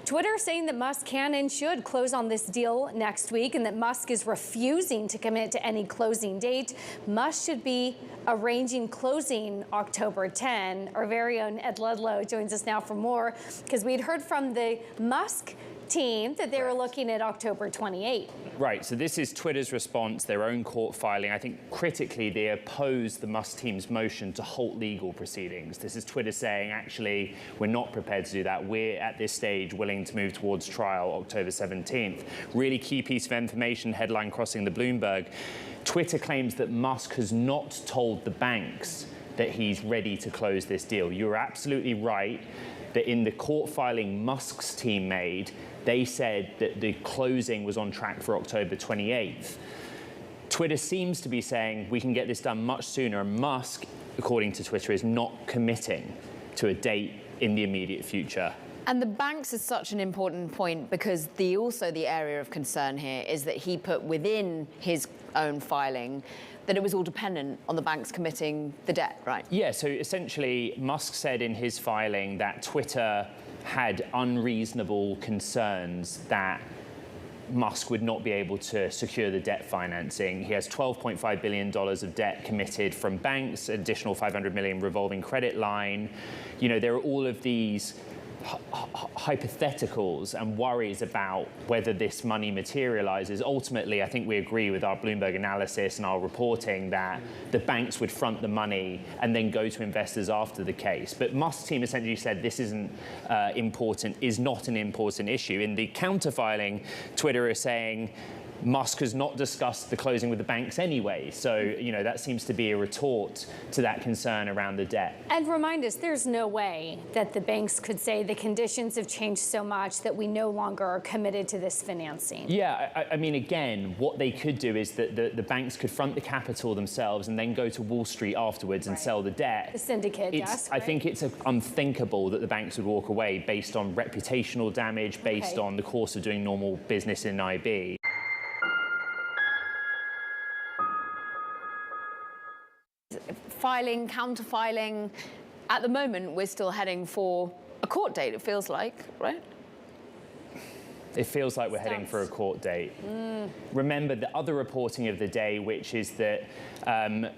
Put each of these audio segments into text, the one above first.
Twitter saying that Musk can and should close on this deal next week, and that Musk is refusing to commit to any closing date. Musk should be arranging closing October 10. Our very own Ed Ludlow joins us now for more, because we'd heard from the Musk team that they were looking at October 28. Right, so this is Twitter's response, their own court filing. I think critically they opposed the Musk team's motion to halt legal proceedings. This is Twitter saying, actually, we're not prepared to do that. We're at this stage willing to move towards trial October 17th. Really key piece of information, headline crossing the Bloomberg. Twitter claims that Musk has not told the banks that he's ready to close this deal. You're absolutely right that in the court filing Musk's team made, they said that the closing was on track for October 28th. Twitter seems to be saying we can get this done much sooner, and Musk, according to Twitter, is not committing to a date in the immediate future. And the banks is such an important point, because also the area of concern here is that he put within his own filing that it was all dependent on the banks committing the debt, right? Yeah, so essentially Musk said in his filing that Twitter had unreasonable concerns that Musk would not be able to secure the debt financing. He has $12.5 billion of debt committed from banks, additional $500 million revolving credit line. You know, there are all of these hypotheticals and worries about whether this money materializes. Ultimately, I think we agree with our Bloomberg analysis and our reporting that the banks would front the money and then go to investors after the case. But Musk's team essentially said this isn't is not an important issue. In the counterfiling, Twitter is saying Musk has not discussed the closing with the banks anyway. So, you know, that seems to be a retort to that concern around the debt. And remind us, there's no way that the banks could say the conditions have changed so much that we no longer are committed to this financing. Yeah, I mean, again, what they could do is that the banks could front the capital themselves and then go to Wall Street afterwards and sell the debt. The syndicate desk, I think it's unthinkable that the banks would walk away based on reputational damage, based on the course of doing normal business in IB. Filing, counter-filing. At the moment, we're still heading for a court date, it feels like, right? It feels like we're heading for a court date. Remember the other reporting of the day, which is that,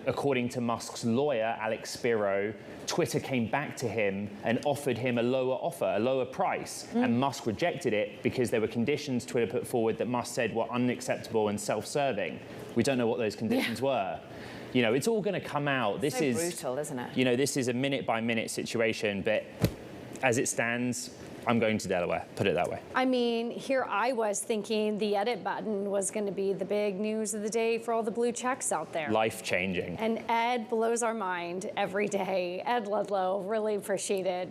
according to Musk's lawyer, Alex Spiro, Twitter came back to him and offered him a lower offer, a lower price. And Musk rejected it because there were conditions Twitter put forward that Musk said were unacceptable and self-serving. We don't know what those conditions were. You know, it's all going to come out. This is brutal, isn't it? You know, this is a minute-by-minute situation, but as it stands, I'm going to Delaware, put it that way. I mean, here I was thinking the edit button was going to be the big news of the day for all the blue checks out there. Life-changing. And Ed blows our mind every day. Ed Ludlow, really appreciate it.